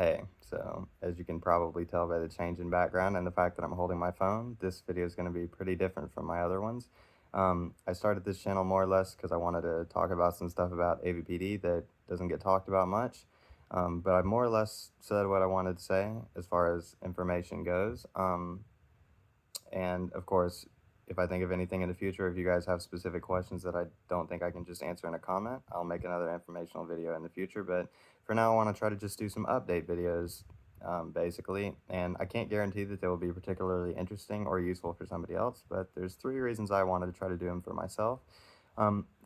Hey, so as you can probably tell by the change in background and the fact that I'm holding my phone, this video is going to be pretty different from my other ones. I started this channel more or less because I wanted to talk about some stuff about AvPD that doesn't get talked about much. But I've more or less said what I wanted to say as far as information goes. And of course, if I think of anything in the future, if you guys have specific questions that I don't think I can just answer in a comment, I'll make another informational video in the future. But for now, I want to try to just do some update videos, basically. And I can't guarantee that they will be particularly interesting or useful for somebody else, but there's 3 reasons I wanted to try to do them for myself.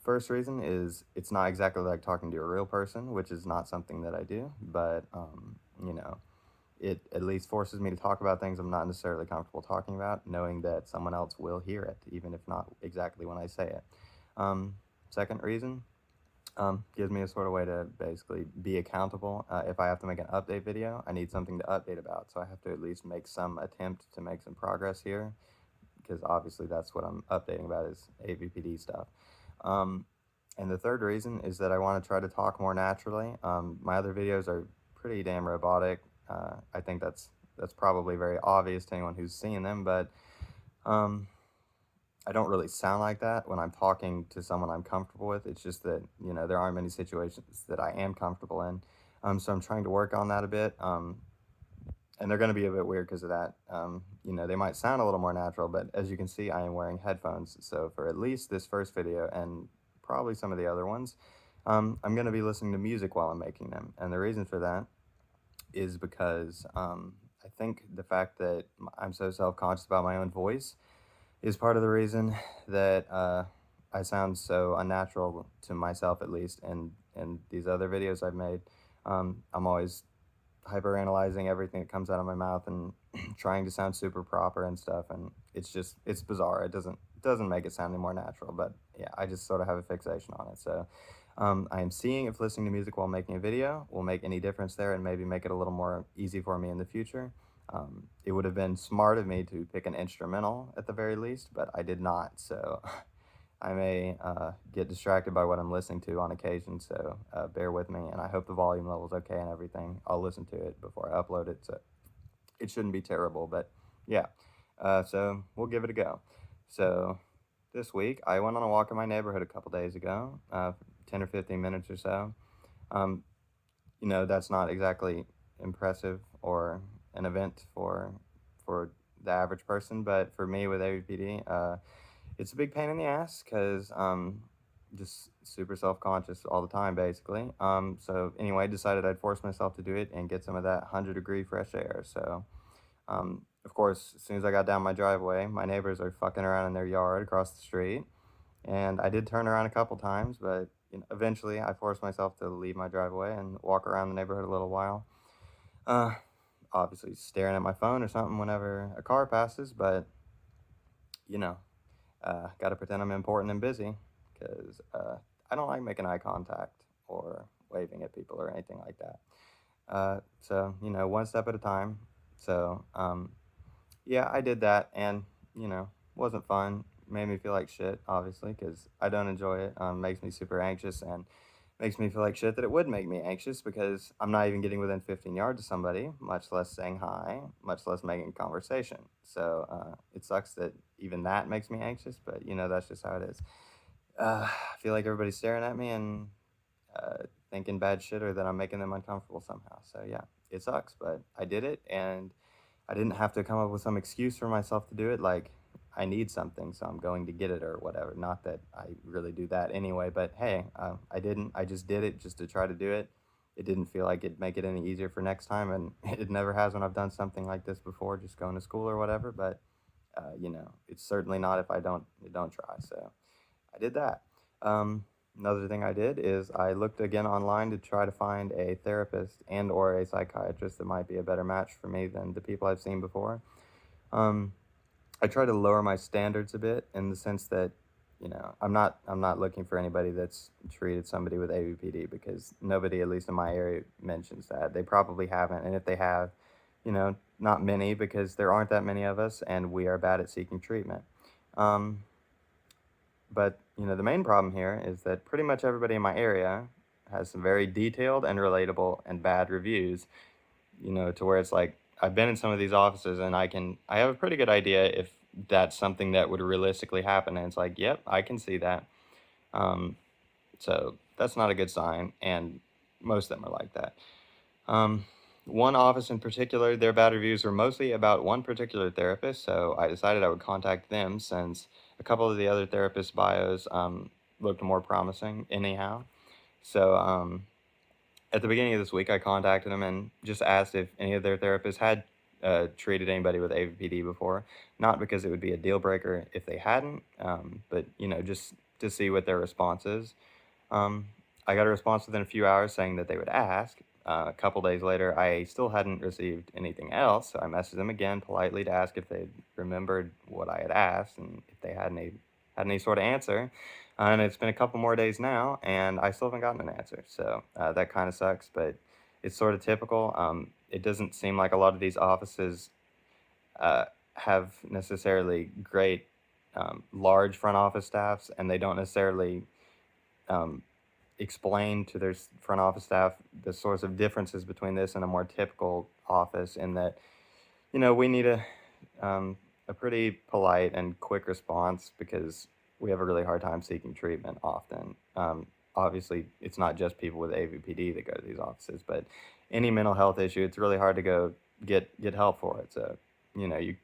First reason is it's not exactly like talking to a real person, which is not something that I do, but, you know, it at least forces me to talk about things I'm not necessarily comfortable talking about, knowing that someone else will hear it, even if not exactly when I say it. Second reason, gives me a sort of way to basically be accountable. If I have to make an update video, I need something to update about, so I have to at least make some attempt to make some progress here, because obviously that's what I'm updating about is AVPD stuff. And the third reason is that I want to try to talk more naturally. My other videos are pretty damn robotic. I think that's probably very obvious to anyone who's seen them, but um, I don't really sound like that when I'm talking to someone I'm comfortable with. It's just that, there aren't many situations that I am comfortable in. So I'm trying to work on that a bit. And they're going to be a bit weird because of that. They might sound a little more natural, but as you can see, I am wearing headphones. So for at least this first video and probably some of the other ones, I'm going to be listening to music while I'm making them. And the reason for that is because I think the fact that I'm so self-conscious about my own voice is part of the reason that I sound so unnatural to myself, at least, and these other videos I've made. I'm always hyper analyzing everything that comes out of my mouth and trying to sound super proper and stuff, and it's bizarre. It doesn't make it sound any more natural, but yeah, I just sort of have a fixation on it. So I am seeing if listening to music while making a video will make any difference there and maybe make it a little more easy for me in the future. It would have been smart of me to pick an instrumental at the very least, but I did not, so I may get distracted by what I'm listening to on occasion, so bear with me, and I hope the volume level's okay and everything. I'll listen to it before I upload it, so it shouldn't be terrible, but yeah. So we'll give it a go. So this week, I went on a walk in my neighborhood a couple days ago, 10 or 15 minutes or so. Um, that's not exactly impressive or an event for the average person, but for me with AVPD, it's a big pain in the ass because just super self-conscious all the time, basically. So anyway, I decided I'd force myself to do it and get some of that 100-degree fresh air. So of course, as soon as I got down my driveway, my neighbors are fucking around in their yard across the street, and I did turn around a couple times, but eventually I forced myself to leave my driveway and walk around the neighborhood a little while. Uh, Obviously staring at my phone or something whenever a car passes, but you know, got to pretend I'm important and busy because I don't like making eye contact or waving at people or anything like that. So, one step at a time. So, yeah, I did that, and, wasn't fun. Made me feel like shit, obviously, because I don't enjoy it. Makes me super anxious and makes me feel like shit that it would make me anxious because I'm not even getting within 15 yards of somebody, much less saying hi, much less making conversation. So it sucks that even that makes me anxious, but that's just how it is. I feel like everybody's staring at me and thinking bad shit or that I'm making them uncomfortable somehow. So yeah, it sucks, but I did it, and I didn't have to come up with some excuse for myself to do it, like I need something, so I'm going to get it or whatever. Not that I really do that anyway, but hey, I didn't. I just did it just to try to do it. It didn't feel like it'd make it any easier for next time, and it never has when I've done something like this before, just going to school or whatever. But it's certainly not if I don't try. So I did that. Another thing I did is I looked again online to try to find a therapist and or a psychiatrist that might be a better match for me than the people I've seen before. I try to lower my standards a bit in the sense that, I'm not looking for anybody that's treated somebody with AVPD because nobody, at least in my area, mentions that. They probably haven't, and if they have, not many because there aren't that many of us, and we are bad at seeking treatment. But, the main problem here is that pretty much everybody in my area has some very detailed and relatable and bad reviews to where it's like I've been in some of these offices and I have a pretty good idea if that's something that would realistically happen. And it's like, yep, I can see that. Um, so that's not a good sign. And most of them are like that. Um, one office in particular, their bad reviews were mostly about one particular therapist. So I decided I would contact them since a couple of the other therapists' bios looked more promising anyhow. So at the beginning of this week, I contacted them and just asked if any of their therapists had treated anybody with AvPD before. Not because it would be a deal breaker if they hadn't, but just to see what their response is. Um, I got a response within a few hours saying that they would ask. A couple days later, I still hadn't received anything else, so I messaged them again politely to ask if they'd remembered what I had asked and if they had any sort of answer. And it's been a couple more days now, and I still haven't gotten an answer. So that kind of sucks, but it's sort of typical. It doesn't seem like a lot of these offices uh, have necessarily great large front office staffs, and they don't necessarily um, explain to their front office staff the sorts of differences between this and a more typical office, in that we need a pretty polite and quick response because we have a really hard time seeking treatment often. Obviously, it's not just people with AVPD that go to these offices, but any mental health issue, it's really hard to go get help for it. So, you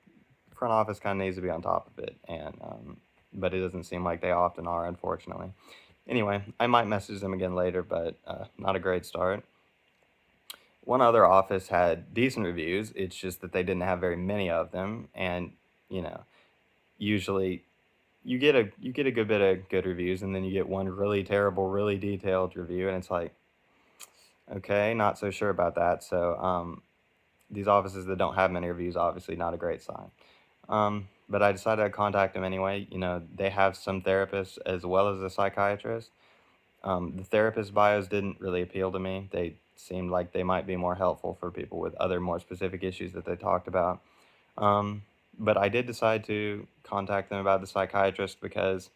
front office kind of needs to be on top of it, and but it doesn't seem like they often are, unfortunately. Anyway, I might message them again later, but not a great start. One other office had decent reviews. It's just that they didn't have very many of them, and you know, usually you get a good bit of good reviews, and then you get one really terrible, really detailed review, and it's like, okay, not so sure about that. So these offices that don't have many reviews, obviously not a great sign. But I decided to contact them anyway. They have some therapists as well as a psychiatrist. The therapist bios didn't really appeal to me. They seemed like they might be more helpful for people with other more specific issues that they talked about. Um, but I did decide to contact them about the psychiatrist because,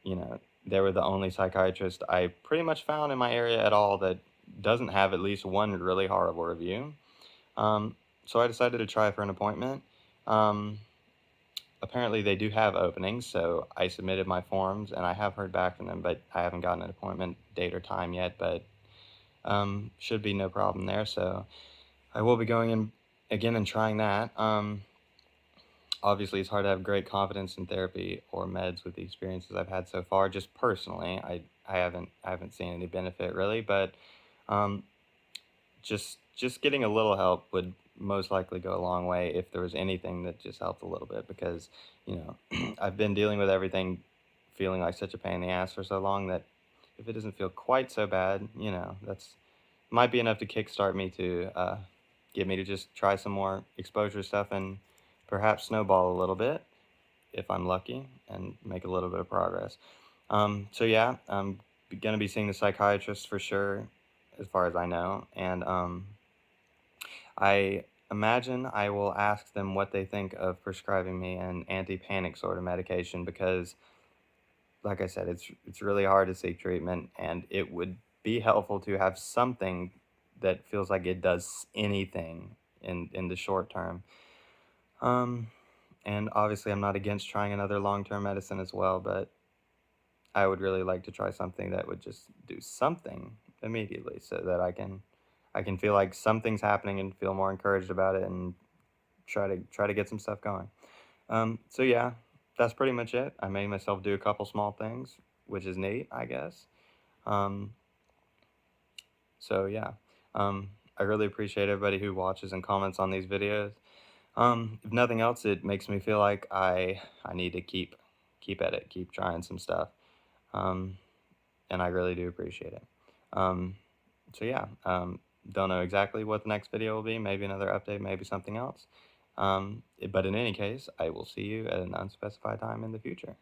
they were the only psychiatrist I pretty much found in my area at all that doesn't have at least one really horrible review. Um, so I decided to try for an appointment. Um, Apparently they do have openings, so I submitted my forms and I have heard back from them, but I haven't gotten an appointment date or time yet, but should be no problem there. So I will be going in again and trying that. Obviously it's hard to have great confidence in therapy or meds with the experiences I've had so far. Just personally, I haven't seen any benefit really, but um, just getting a little help would most likely go a long way if there was anything that just helped a little bit, because I've been dealing with everything feeling like such a pain in the ass for so long that if it doesn't feel quite so bad, that's might be enough to kickstart me to get me to just try some more exposure stuff and perhaps snowball a little bit if I'm lucky and make a little bit of progress. So yeah, I'm gonna be seeing the psychiatrist for sure, as far as I know, and I imagine I will ask them what they think of prescribing me an anti-panic sort of medication because, like I said, it's really hard to seek treatment, and it would be helpful to have something that feels like it does anything in the short term. Um, and obviously, I'm not against trying another long-term medicine as well, but I would really like to try something that would just do something immediately so that I can feel like something's happening and feel more encouraged about it and try to get some stuff going. So yeah, that's pretty much it. I made myself do a couple small things, which is neat, I guess. Um, so yeah, I really appreciate everybody who watches and comments on these videos. If nothing else, it makes me feel like I need to keep at it, keep trying some stuff. Um, and I really do appreciate it. Um, so yeah, don't know exactly what the next video will be. Maybe another update, maybe something else. But in any case, I will see you at an unspecified time in the future.